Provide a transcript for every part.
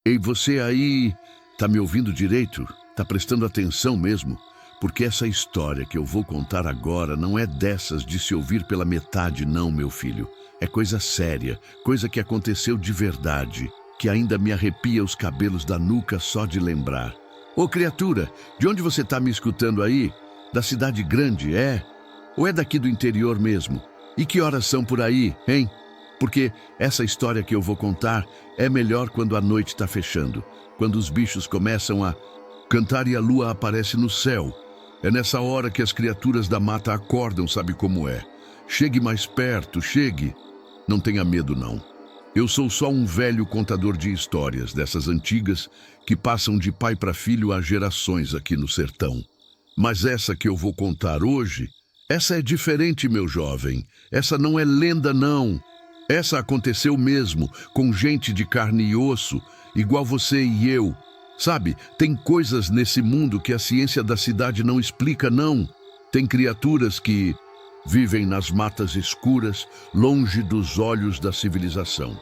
Ei, você aí, tá me ouvindo direito? Tá prestando atenção mesmo? Porque essa história que eu vou contar agora não é dessas de se ouvir pela metade, não, meu filho. É coisa séria, coisa que aconteceu de verdade, que ainda me arrepia os cabelos da nuca só de lembrar. Ô, criatura, de onde você tá me escutando aí? Da cidade grande, é? Ou é daqui do interior mesmo? E que horas são por aí, hein? Porque essa história que eu vou contar é melhor quando a noite tá fechando, quando os bichos começam a cantar e a lua aparece no céu. É nessa hora que as criaturas da mata acordam, sabe como é? Chegue mais perto, chegue. Não tenha medo, não. Eu sou só um velho contador de histórias, dessas antigas, que passam de pai para filho há gerações aqui no sertão. Mas essa que eu vou contar hoje, essa é diferente, meu jovem. Essa não é lenda, não. Essa aconteceu mesmo, com gente de carne e osso, igual você e eu. Sabe, tem coisas nesse mundo que a ciência da cidade não explica, não. Tem criaturas que vivem nas matas escuras, longe dos olhos da civilização.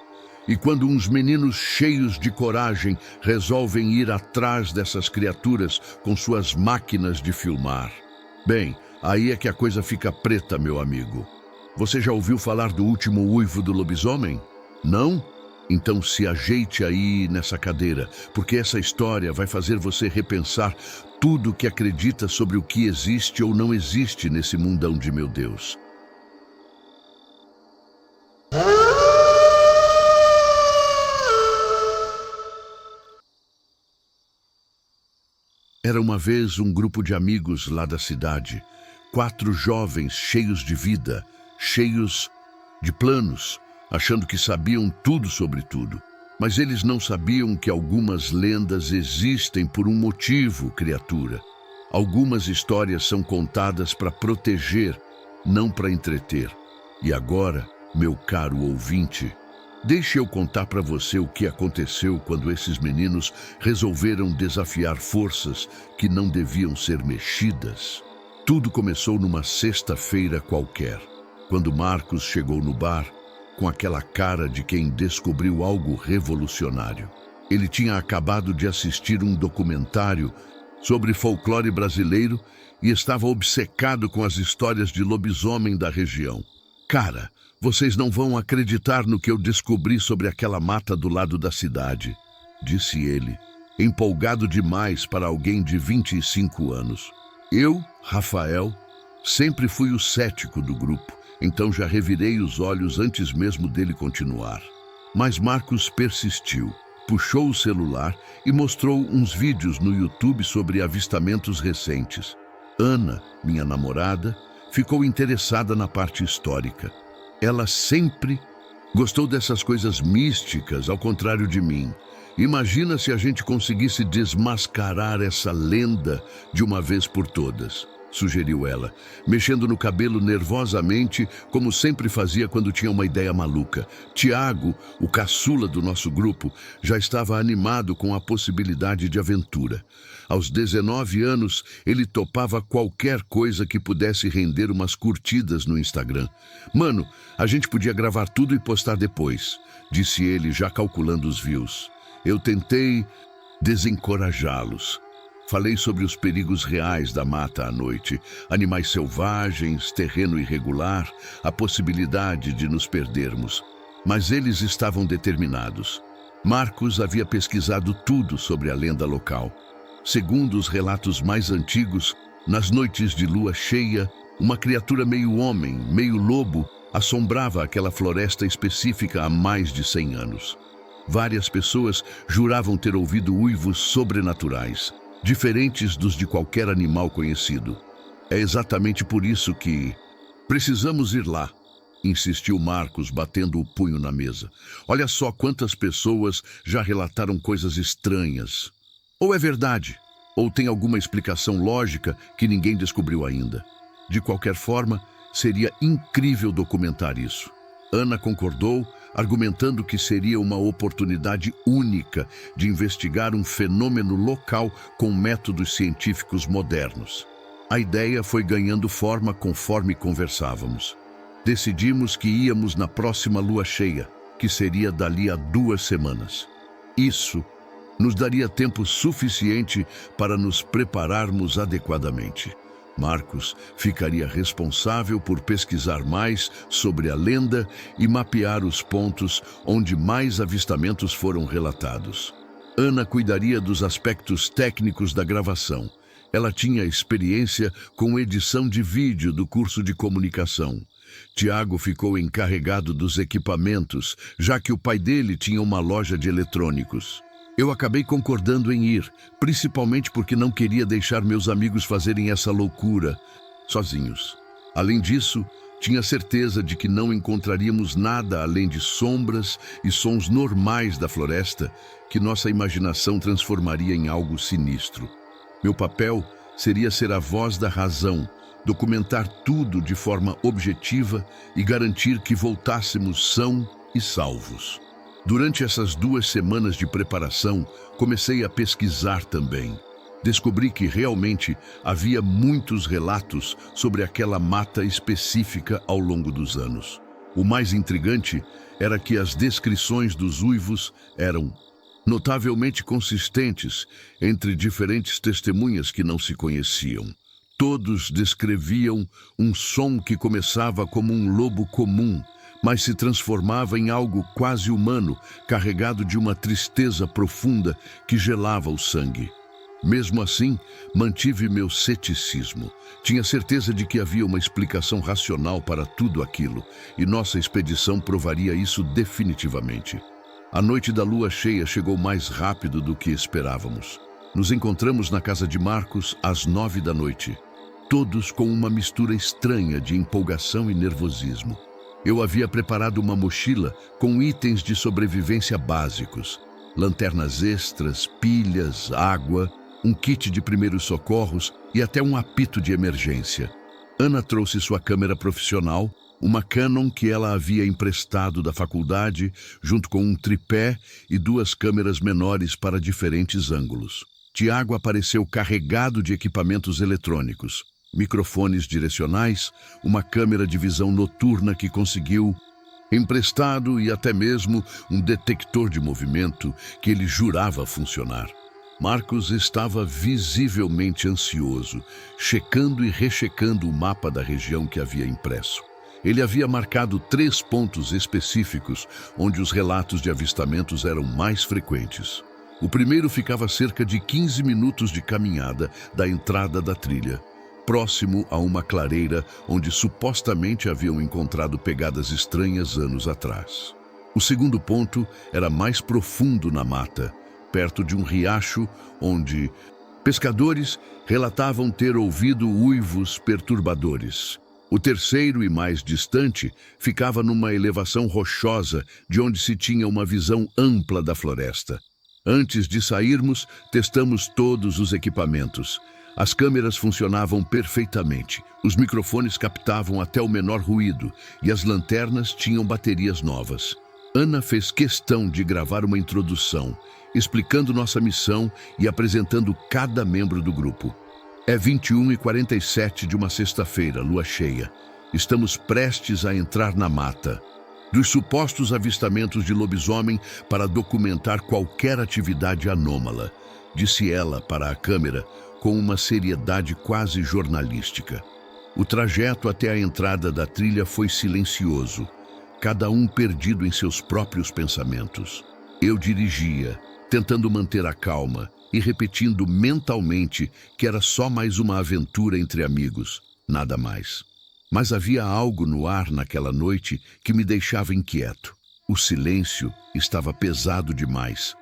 E quando uns meninos cheios de coragem resolvem ir atrás dessas criaturas com suas máquinas de filmar, bem, aí é que a coisa fica preta, meu amigo. Você já ouviu falar do último uivo do lobisomem? Não? Então se ajeite aí nessa cadeira, porque essa história vai fazer você repensar tudo o que acredita sobre o que existe ou não existe nesse mundão de meu Deus. Era uma vez um grupo de amigos lá da cidade, 4 jovens cheios de vida, cheios de planos, achando que sabiam tudo sobre tudo. Mas eles não sabiam que algumas lendas existem por um motivo, criatura. Algumas histórias são contadas para proteger, não para entreter. E agora, meu caro ouvinte, deixe eu contar para você o que aconteceu quando esses meninos resolveram desafiar forças que não deviam ser mexidas. Tudo começou numa sexta-feira qualquer, quando Marcos chegou no bar com aquela cara de quem descobriu algo revolucionário. Ele tinha acabado de assistir um documentário sobre folclore brasileiro e estava obcecado com as histórias de lobisomem da região. Cara, vocês não vão acreditar no que eu descobri sobre aquela mata do lado da cidade, disse ele, empolgado demais para alguém de 25 anos. Eu, Rafael, sempre fui o cético do grupo, então já revirei os olhos antes mesmo dele continuar. Mas Marcos persistiu, puxou o celular e mostrou uns vídeos no YouTube sobre avistamentos recentes. Ana, minha namorada, ficou interessada na parte histórica. Ela sempre gostou dessas coisas místicas, ao contrário de mim. Imagina se a gente conseguisse desmascarar essa lenda de uma vez por todas, sugeriu ela, mexendo no cabelo nervosamente, como sempre fazia quando tinha uma ideia maluca. Tiago, o caçula do nosso grupo, já estava animado com a possibilidade de aventura. Aos 19 anos, ele topava qualquer coisa que pudesse render umas curtidas no Instagram. Mano, a gente podia gravar tudo e postar depois, disse ele, já calculando os views. Eu tentei desencorajá-los. Falei sobre os perigos reais da mata à noite, animais selvagens, terreno irregular, a possibilidade de nos perdermos. Mas eles estavam determinados. Marcos havia pesquisado tudo sobre a lenda local. Segundo os relatos mais antigos, nas noites de lua cheia, uma criatura meio homem, meio lobo, assombrava aquela floresta específica há mais de 100 anos. Várias pessoas juravam ter ouvido uivos sobrenaturais, diferentes dos de qualquer animal conhecido. É exatamente por isso que precisamos ir lá, insistiu Marcos, batendo o punho na mesa. Olha só quantas pessoas já relataram coisas estranhas. Ou é verdade, ou tem alguma explicação lógica que ninguém descobriu ainda. De qualquer forma, seria incrível documentar isso. Ana concordou, argumentando que seria uma oportunidade única de investigar um fenômeno local com métodos científicos modernos. A ideia foi ganhando forma conforme conversávamos. Decidimos que íamos na próxima lua cheia, que seria dali a 2 semanas. Isso Nos daria tempo suficiente para nos prepararmos adequadamente. Marcos ficaria responsável por pesquisar mais sobre a lenda e mapear os pontos onde mais avistamentos foram relatados. Ana cuidaria dos aspectos técnicos da gravação. Ela tinha experiência com edição de vídeo do curso de comunicação. Tiago ficou encarregado dos equipamentos, já que o pai dele tinha uma loja de eletrônicos. Eu acabei concordando em ir, principalmente porque não queria deixar meus amigos fazerem essa loucura sozinhos. Além disso, tinha certeza de que não encontraríamos nada além de sombras e sons normais da floresta que nossa imaginação transformaria em algo sinistro. Meu papel seria ser a voz da razão, documentar tudo de forma objetiva e garantir que voltássemos são e salvos. Durante essas 2 semanas de preparação, comecei a pesquisar também. Descobri que realmente havia muitos relatos sobre aquela mata específica ao longo dos anos. O mais intrigante era que as descrições dos uivos eram notavelmente consistentes entre diferentes testemunhas que não se conheciam. Todos descreviam um som que começava como um lobo comum, mas se transformava em algo quase humano, carregado de uma tristeza profunda que gelava o sangue. Mesmo assim, mantive meu ceticismo. Tinha certeza de que havia uma explicação racional para tudo aquilo, e nossa expedição provaria isso definitivamente. A noite da lua cheia chegou mais rápido do que esperávamos. Nos encontramos na casa de Marcos às 9 da noite, todos com uma mistura estranha de empolgação e nervosismo. Eu havia preparado uma mochila com itens de sobrevivência básicos: lanternas extras, pilhas, água, um kit de primeiros socorros e até um apito de emergência. Ana trouxe sua câmera profissional, uma Canon que ela havia emprestado da faculdade, junto com um tripé e 2 câmeras menores para diferentes ângulos. Tiago apareceu carregado de equipamentos eletrônicos, microfones direcionais, uma câmera de visão noturna que conseguiu emprestado e até mesmo um detector de movimento que ele jurava funcionar. Marcos estava visivelmente ansioso, checando e rechecando o mapa da região que havia impresso. Ele havia marcado 3 pontos específicos onde os relatos de avistamentos eram mais frequentes. O primeiro ficava a cerca de 15 minutos de caminhada da entrada da trilha, próximo a uma clareira onde supostamente haviam encontrado pegadas estranhas anos atrás. O segundo ponto era mais profundo na mata, perto de um riacho onde pescadores relatavam ter ouvido uivos perturbadores. O terceiro e mais distante ficava numa elevação rochosa de onde se tinha uma visão ampla da floresta. Antes de sairmos, testamos todos os equipamentos. As câmeras funcionavam perfeitamente, os microfones captavam até o menor ruído e as lanternas tinham baterias novas. Ana fez questão de gravar uma introdução, explicando nossa missão e apresentando cada membro do grupo. É 21h47 de uma sexta-feira, lua cheia. Estamos prestes a entrar na mata. Dos supostos avistamentos de lobisomem para documentar qualquer atividade anômala, disse ela para a câmera com uma seriedade quase jornalística. O trajeto até a entrada da trilha foi silencioso, cada um perdido em seus próprios pensamentos. Eu dirigia, tentando manter a calma e repetindo mentalmente que era só mais uma aventura entre amigos, nada mais. Mas havia algo no ar naquela noite que me deixava inquieto. O silêncio estava pesado demais.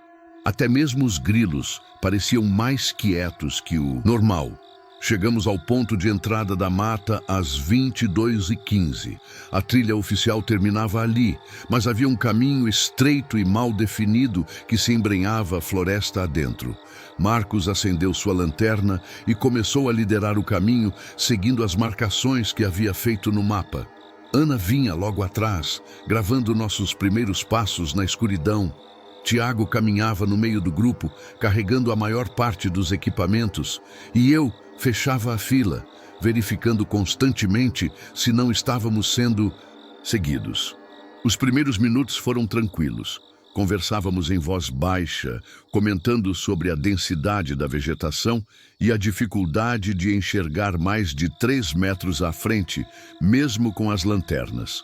Até mesmo os grilos pareciam mais quietos que o normal. Chegamos ao ponto de entrada da mata às 22h15. A trilha oficial terminava ali, mas havia um caminho estreito e mal definido que se embrenhava a floresta adentro. Marcos acendeu sua lanterna e começou a liderar o caminho, seguindo as marcações que havia feito no mapa. Ana vinha logo atrás, gravando nossos primeiros passos na escuridão. Tiago caminhava no meio do grupo, carregando a maior parte dos equipamentos, e eu fechava a fila, verificando constantemente se não estávamos sendo seguidos. Os primeiros minutos foram tranquilos. Conversávamos em voz baixa, comentando sobre a densidade da vegetação e a dificuldade de enxergar mais de 3 metros à frente, mesmo com as lanternas.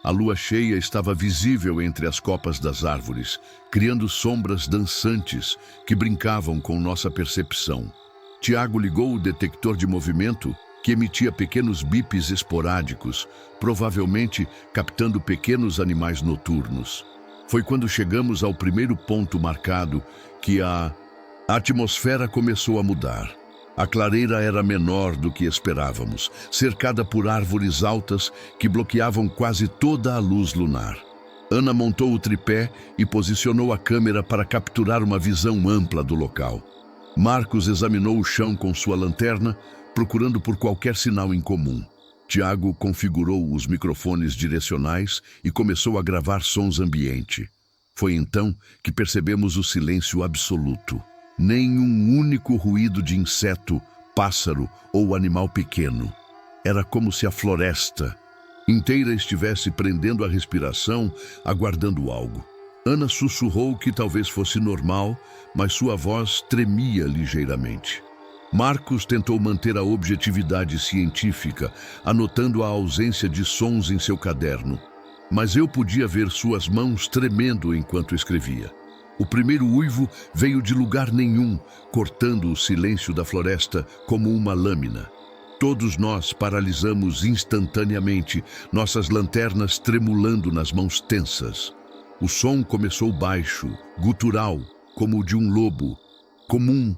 A lua cheia estava visível entre as copas das árvores, criando sombras dançantes que brincavam com nossa percepção. Tiago ligou o detector de movimento, que emitia pequenos bips esporádicos, provavelmente captando pequenos animais noturnos. Foi quando chegamos ao primeiro ponto marcado que a atmosfera começou a mudar. A clareira era menor do que esperávamos, cercada por árvores altas que bloqueavam quase toda a luz lunar. Ana montou o tripé e posicionou a câmera para capturar uma visão ampla do local. Marcos examinou o chão com sua lanterna, procurando por qualquer sinal incomum. Tiago configurou os microfones direcionais e começou a gravar sons ambiente. Foi então que percebemos o silêncio absoluto. Nem um único ruído de inseto, pássaro ou animal pequeno. Era como se a floresta inteira estivesse prendendo a respiração, aguardando algo. Ana sussurrou que talvez fosse normal, mas sua voz tremia ligeiramente. Marcos tentou manter a objetividade científica, anotando a ausência de sons em seu caderno. Mas eu podia ver suas mãos tremendo enquanto escrevia. O primeiro uivo veio de lugar nenhum, cortando o silêncio da floresta como uma lâmina. Todos nós paralisamos instantaneamente, nossas lanternas tremulando nas mãos tensas. O som começou baixo, gutural, como o de um lobo, comum,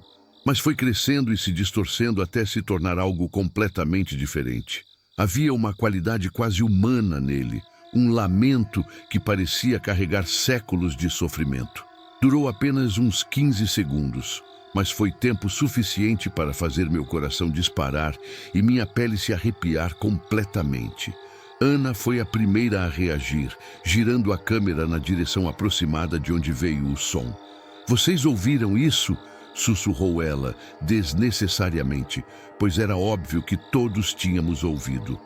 mas foi crescendo e se distorcendo até se tornar algo completamente diferente. Havia uma qualidade quase humana nele, um lamento que parecia carregar séculos de sofrimento. Durou apenas uns 15 segundos, mas foi tempo suficiente para fazer meu coração disparar e minha pele se arrepiar completamente. Ana foi a primeira a reagir, girando a câmera na direção aproximada de onde veio o som. "Vocês ouviram isso?" sussurrou ela, desnecessariamente, pois era óbvio que todos tínhamos ouvido.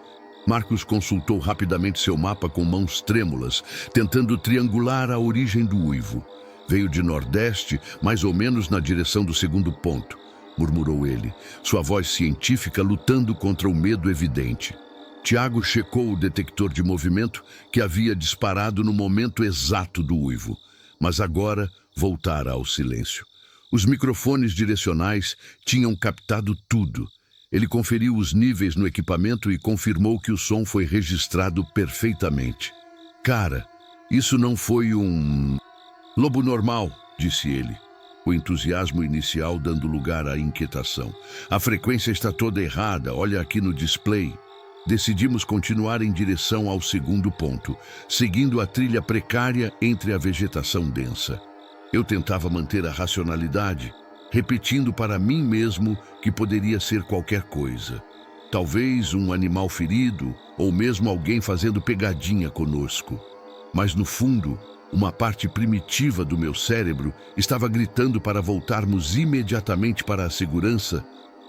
Marcos consultou rapidamente seu mapa com mãos trêmulas, tentando triangular a origem do uivo. "Veio de nordeste, mais ou menos na direção do segundo ponto", murmurou ele, sua voz científica lutando contra o medo evidente. Tiago checou o detector de movimento que havia disparado no momento exato do uivo, mas agora voltara ao silêncio. Os microfones direcionais tinham captado tudo. Ele conferiu os níveis no equipamento e confirmou que o som foi registrado perfeitamente. "Cara, isso não foi um lobo normal", disse ele, o entusiasmo inicial dando lugar à inquietação. "A frequência está toda errada, olha aqui no display." Decidimos continuar em direção ao segundo ponto, seguindo a trilha precária entre a vegetação densa. Eu tentava manter a racionalidade, repetindo para mim mesmo que poderia ser qualquer coisa. Talvez um animal ferido, ou mesmo alguém fazendo pegadinha conosco. Mas no fundo, uma parte primitiva do meu cérebro estava gritando para voltarmos imediatamente para a segurança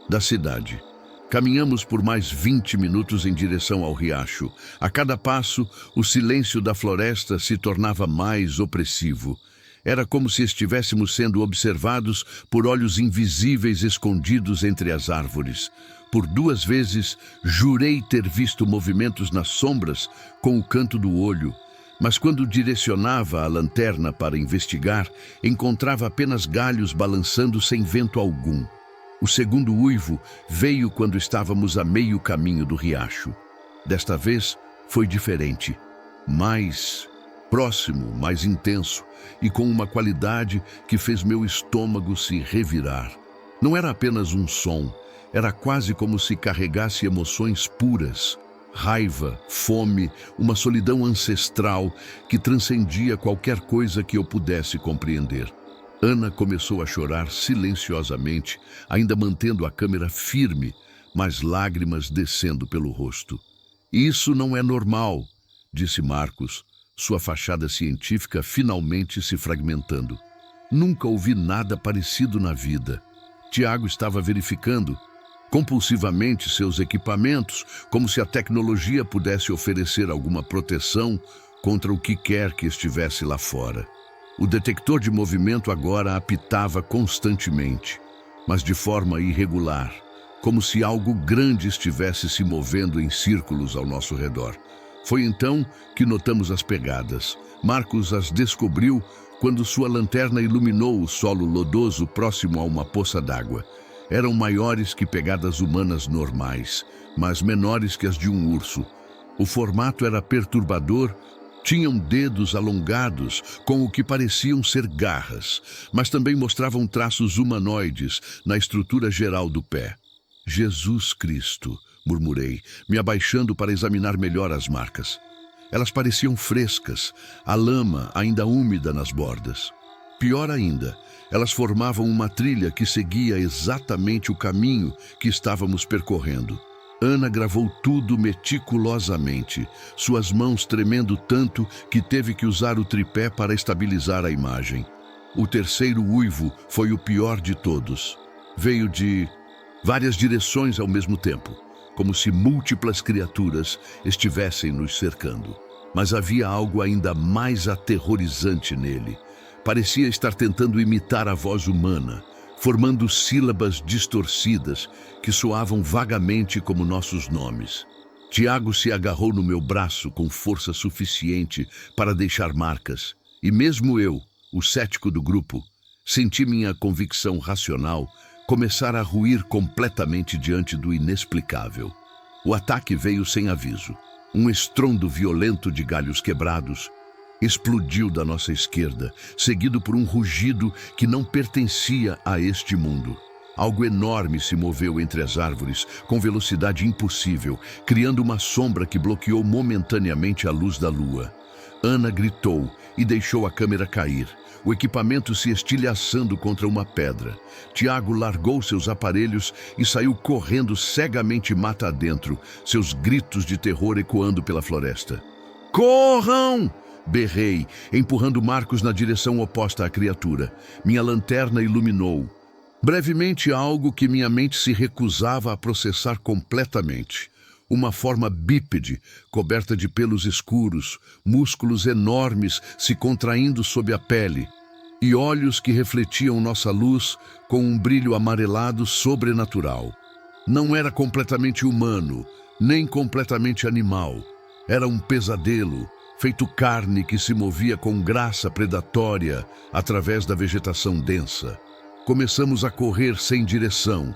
da cidade. Caminhamos por mais 20 minutos em direção ao riacho. A cada passo, o silêncio da floresta se tornava mais opressivo. Era como se estivéssemos sendo observados por olhos invisíveis escondidos entre as árvores. Por 2 vezes, jurei ter visto movimentos nas sombras com o canto do olho, mas quando direcionava a lanterna para investigar, encontrava apenas galhos balançando sem vento algum. O segundo uivo veio quando estávamos a meio caminho do riacho. Desta vez, foi diferente. Mais próximo, mais intenso e com uma qualidade que fez meu estômago se revirar. Não era apenas um som, era quase como se carregasse emoções puras. Raiva, fome, uma solidão ancestral que transcendia qualquer coisa que eu pudesse compreender. Ana começou a chorar silenciosamente, ainda mantendo a câmera firme, mas lágrimas descendo pelo rosto. "Isso não é normal", disse Marcos, sua fachada científica finalmente se fragmentando. "Nunca ouvi nada parecido na vida." Tiago estava verificando compulsivamente seus equipamentos, como se a tecnologia pudesse oferecer alguma proteção contra o que quer que estivesse lá fora. O detector de movimento agora apitava constantemente, mas de forma irregular, como se algo grande estivesse se movendo em círculos ao nosso redor. Foi então que notamos as pegadas. Marcos as descobriu quando sua lanterna iluminou o solo lodoso próximo a uma poça d'água. Eram maiores que pegadas humanas normais, mas menores que as de um urso. O formato era perturbador. Tinham dedos alongados, com o que pareciam ser garras, mas também mostravam traços humanoides na estrutura geral do pé. Jesus Cristo, murmurei, me abaixando para examinar melhor as marcas. Elas pareciam frescas, a lama ainda úmida nas bordas. Pior ainda, elas formavam uma trilha que seguia exatamente o caminho que estávamos percorrendo. Ana gravou tudo meticulosamente, suas mãos tremendo tanto que teve que usar o tripé para estabilizar a imagem. O terceiro uivo foi o pior de todos. Veio de várias direções ao mesmo tempo, como se múltiplas criaturas estivessem nos cercando. Mas havia algo ainda mais aterrorizante nele. Parecia estar tentando imitar a voz humana, formando sílabas distorcidas que soavam vagamente como nossos nomes. Tiago se agarrou no meu braço com força suficiente para deixar marcas, e mesmo eu, o cético do grupo, senti minha convicção racional começar a ruir completamente diante do inexplicável. O ataque veio sem aviso. Um estrondo violento de galhos quebrados explodiu da nossa esquerda, seguido por um rugido que não pertencia a este mundo. Algo enorme se moveu entre as árvores, com velocidade impossível, criando uma sombra que bloqueou momentaneamente a luz da lua. Ana gritou e deixou a câmera cair, o equipamento se estilhaçando contra uma pedra. Tiago largou seus aparelhos e saiu correndo cegamente mata adentro, seus gritos de terror ecoando pela floresta. "Corram!" berrei, empurrando Marcos na direção oposta à criatura. Minha lanterna iluminou. Brevemente, algo que minha mente se recusava a processar completamente. Uma forma bípede, coberta de pelos escuros, músculos enormes se contraindo sob a pele, e olhos que refletiam nossa luz com um brilho amarelado sobrenatural. Não era completamente humano, nem completamente animal. Era um pesadelo, feito carne que se movia com graça predatória através da vegetação densa. Começamos a correr sem direção,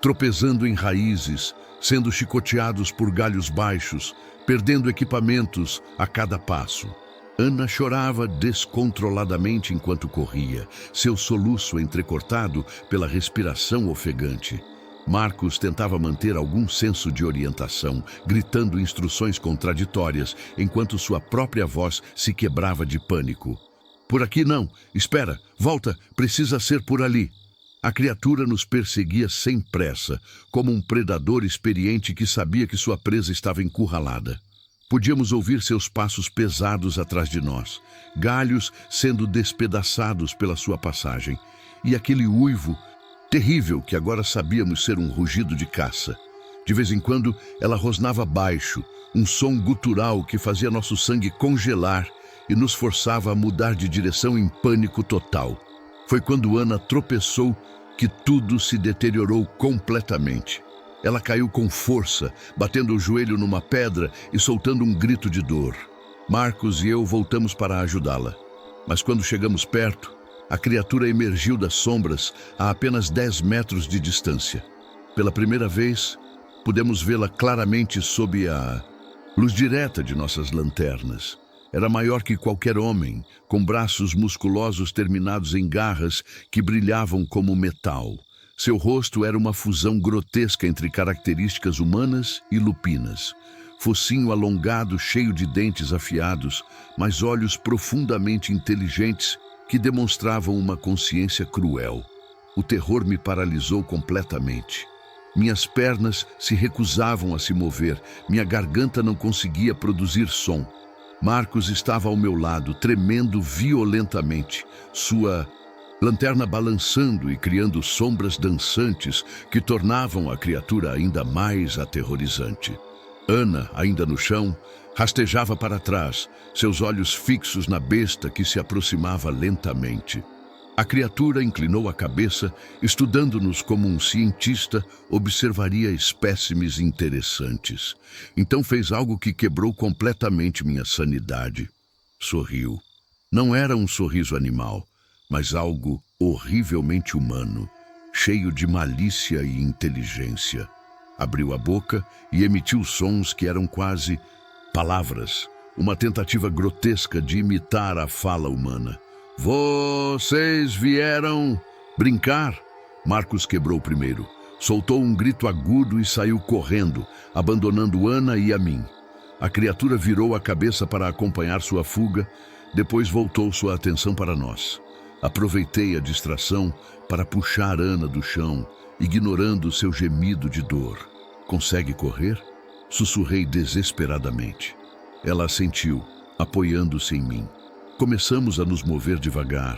tropeçando em raízes, sendo chicoteados por galhos baixos, perdendo equipamentos a cada passo. Ana chorava descontroladamente enquanto corria, seu soluço entrecortado pela respiração ofegante. Marcos tentava manter algum senso de orientação, gritando instruções contraditórias, enquanto sua própria voz se quebrava de pânico. "Por aqui não! Espera! Volta! Precisa ser por ali!" A criatura nos perseguia sem pressa, como um predador experiente que sabia que sua presa estava encurralada. Podíamos ouvir seus passos pesados atrás de nós, galhos sendo despedaçados pela sua passagem, e aquele uivo terrível que agora sabíamos ser um rugido de caça. De vez em quando, ela rosnava baixo, um som gutural que fazia nosso sangue congelar e nos forçava a mudar de direção em pânico total. Foi quando Ana tropeçou que tudo se deteriorou completamente. Ela caiu com força, batendo o joelho numa pedra e soltando um grito de dor. Marcos e eu voltamos para ajudá-la. Mas quando chegamos perto, a criatura emergiu das sombras a apenas 10 metros de distância. Pela primeira vez, pudemos vê-la claramente sob a luz direta de nossas lanternas. Era maior que qualquer homem, com braços musculosos terminados em garras que brilhavam como metal. Seu rosto era uma fusão grotesca entre características humanas e lupinas. Focinho alongado, cheio de dentes afiados, mas olhos profundamente inteligentes que demonstravam uma consciência cruel. O terror me paralisou completamente. Minhas pernas se recusavam a se mover, minha garganta não conseguia produzir som. Marcos estava ao meu lado, tremendo violentamente, sua lanterna balançando e criando sombras dançantes que tornavam a criatura ainda mais aterrorizante. Ana, ainda no chão, Rastejava para trás, seus olhos fixos na besta que se aproximava lentamente. A criatura inclinou a cabeça, estudando-nos como um cientista observaria espécimes interessantes. Então fez algo que quebrou completamente minha sanidade. Sorriu. Não era um sorriso animal, mas algo horrivelmente humano, cheio de malícia e inteligência. Abriu a boca e emitiu sons que eram quase palavras, uma tentativa grotesca de imitar a fala humana. Vocês vieram brincar? Marcos quebrou primeiro. Soltou um grito agudo e saiu correndo, abandonando Ana e a mim. A criatura virou a cabeça para acompanhar sua fuga, depois voltou sua atenção para nós. Aproveitei a distração para puxar Ana do chão, ignorando seu gemido de dor. Consegue correr? Sussurrei desesperadamente. Ela assentiu, apoiando-se em mim. Começamos a nos mover devagar,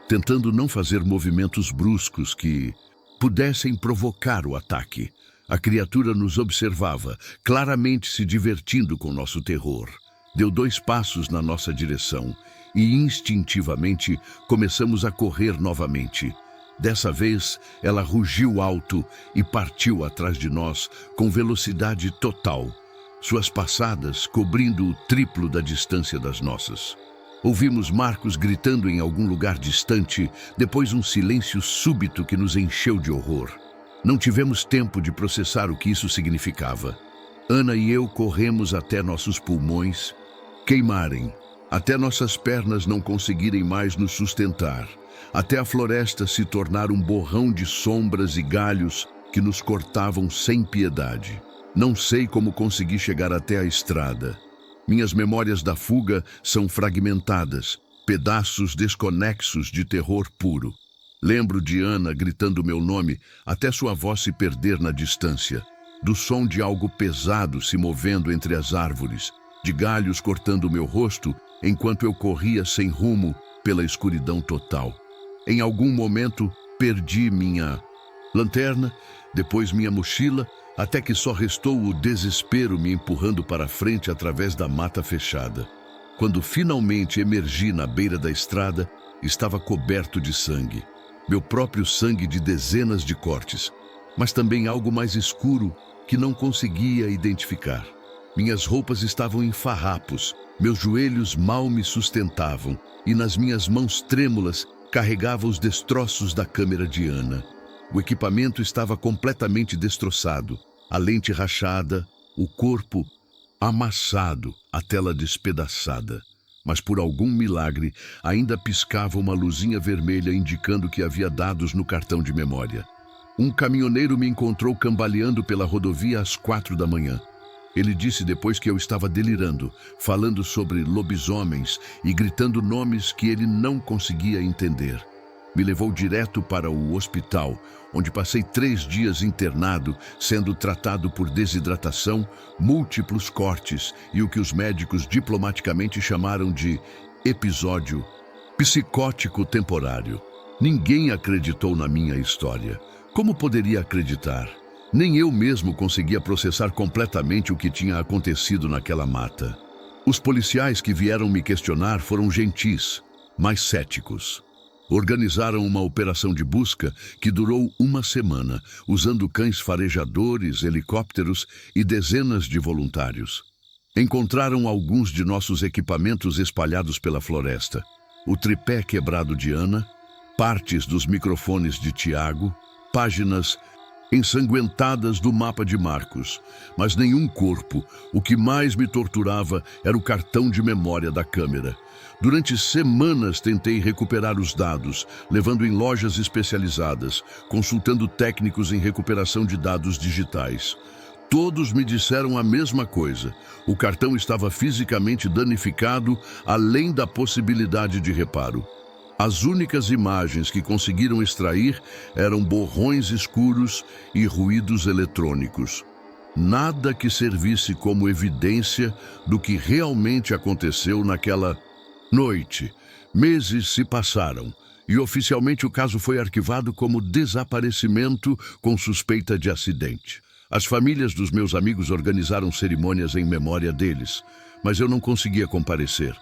tentando não fazer movimentos bruscos que pudessem provocar o ataque. A criatura nos observava, claramente se divertindo com nosso terror. Deu 2 passos na nossa direção e instintivamente começamos a correr novamente. Dessa vez, ela rugiu alto e partiu atrás de nós com velocidade total, suas passadas cobrindo o triplo da distância das nossas. Ouvimos Marcos gritando em algum lugar distante, depois um silêncio súbito que nos encheu de horror. Não tivemos tempo de processar o que isso significava. Ana e eu corremos até nossos pulmões queimarem, até nossas pernas não conseguirem mais nos sustentar, até a floresta se tornar um borrão de sombras e galhos que nos cortavam sem piedade. Não sei como consegui chegar até a estrada. Minhas memórias da fuga são fragmentadas, pedaços desconexos de terror puro. Lembro de Ana gritando meu nome até sua voz se perder na distância, do som de algo pesado se movendo entre as árvores, de galhos cortando meu rosto enquanto eu corria sem rumo pela escuridão total. Em algum momento perdi minha lanterna, depois minha mochila, até que só restou o desespero me empurrando para frente através da mata fechada. Quando finalmente emergi na beira da estrada, estava coberto de sangue. Meu próprio sangue de dezenas de cortes, mas também algo mais escuro que não conseguia identificar. Minhas roupas estavam em farrapos, meus joelhos mal me sustentavam e nas minhas mãos trêmulas carregava os destroços da câmera de Ana. O equipamento estava completamente destroçado, a lente rachada, o corpo amassado, a tela despedaçada. Mas por algum milagre, ainda piscava uma luzinha vermelha indicando que havia dados no cartão de memória. Um caminhoneiro me encontrou cambaleando pela rodovia às 4 da manhã. Ele disse depois que eu estava delirando, falando sobre lobisomens e gritando nomes que ele não conseguia entender. Me levou direto para o hospital, onde passei 3 dias internado, sendo tratado por desidratação, múltiplos cortes e o que os médicos diplomaticamente chamaram de episódio psicótico temporário. Ninguém acreditou na minha história. Como poderia acreditar? Nem eu mesmo conseguia processar completamente o que tinha acontecido naquela mata. Os policiais que vieram me questionar foram gentis, mas céticos. Organizaram uma operação de busca que durou 1 semana, usando cães farejadores, helicópteros e dezenas de voluntários. Encontraram alguns de nossos equipamentos espalhados pela floresta. O tripé quebrado de Ana, partes dos microfones de Tiago, páginas ensanguentadas do mapa de Marcos, mas nenhum corpo. O que mais me torturava era o cartão de memória da câmera. Durante semanas tentei recuperar os dados, levando em lojas especializadas, consultando técnicos em recuperação de dados digitais. Todos me disseram a mesma coisa. O cartão estava fisicamente danificado, além da possibilidade de reparo. As únicas imagens que conseguiram extrair eram borrões escuros e ruídos eletrônicos. Nada que servisse como evidência do que realmente aconteceu naquela noite. Meses se passaram e oficialmente o caso foi arquivado como desaparecimento com suspeita de acidente. As famílias dos meus amigos organizaram cerimônias em memória deles, mas eu não conseguia comparecer.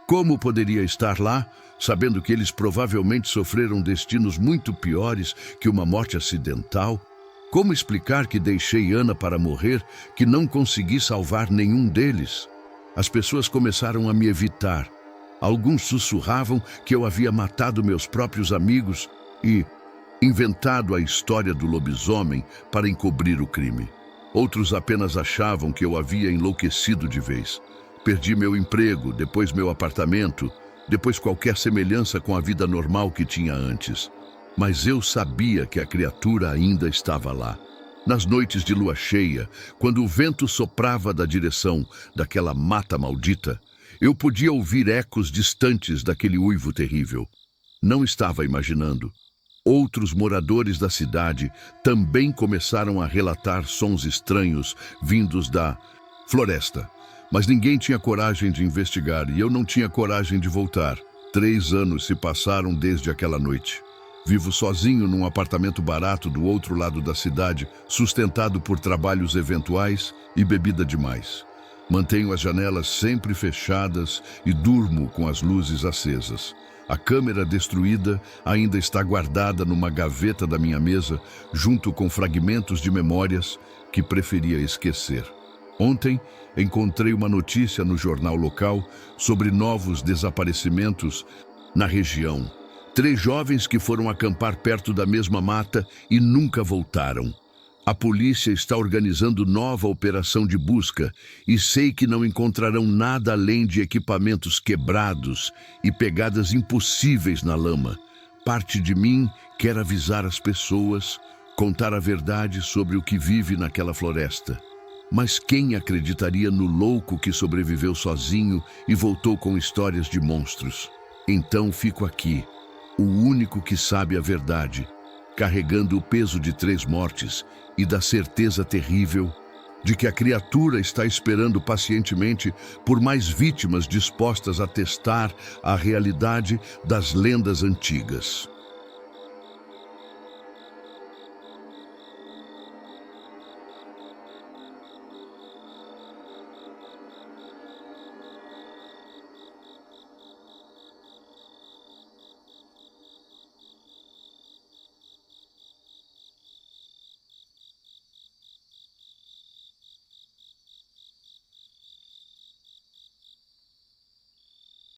Como poderia estar lá, sabendo que eles provavelmente sofreram destinos muito piores que uma morte acidental? Como explicar que deixei Ana para morrer, que não consegui salvar nenhum deles? As pessoas começaram a me evitar. Alguns sussurravam que eu havia matado meus próprios amigos e inventado a história do lobisomem para encobrir o crime. Outros apenas achavam que eu havia enlouquecido de vez. Perdi meu emprego, depois meu apartamento, depois qualquer semelhança com a vida normal que tinha antes. Mas eu sabia que a criatura ainda estava lá. Nas noites de lua cheia, quando o vento soprava da direção daquela mata maldita, eu podia ouvir ecos distantes daquele uivo terrível. Não estava imaginando. Outros moradores da cidade também começaram a relatar sons estranhos vindos da floresta. Mas ninguém tinha coragem de investigar e eu não tinha coragem de voltar. 3 anos se passaram desde aquela noite. Vivo sozinho num apartamento barato do outro lado da cidade, sustentado por trabalhos eventuais e bebida demais. Mantenho as janelas sempre fechadas e durmo com as luzes acesas. A câmera destruída ainda está guardada numa gaveta da minha mesa, junto com fragmentos de memórias que preferia esquecer. Ontem, encontrei uma notícia no jornal local sobre novos desaparecimentos na região. 3 jovens que foram acampar perto da mesma mata e nunca voltaram. A polícia está organizando nova operação de busca e sei que não encontrarão nada além de equipamentos quebrados e pegadas impossíveis na lama. Parte de mim quer avisar as pessoas, contar a verdade sobre o que vive naquela floresta. Mas quem acreditaria no louco que sobreviveu sozinho e voltou com histórias de monstros? Então fico aqui, o único que sabe a verdade, carregando o peso de 3 mortes e da certeza terrível de que a criatura está esperando pacientemente por mais vítimas dispostas a testar a realidade das lendas antigas.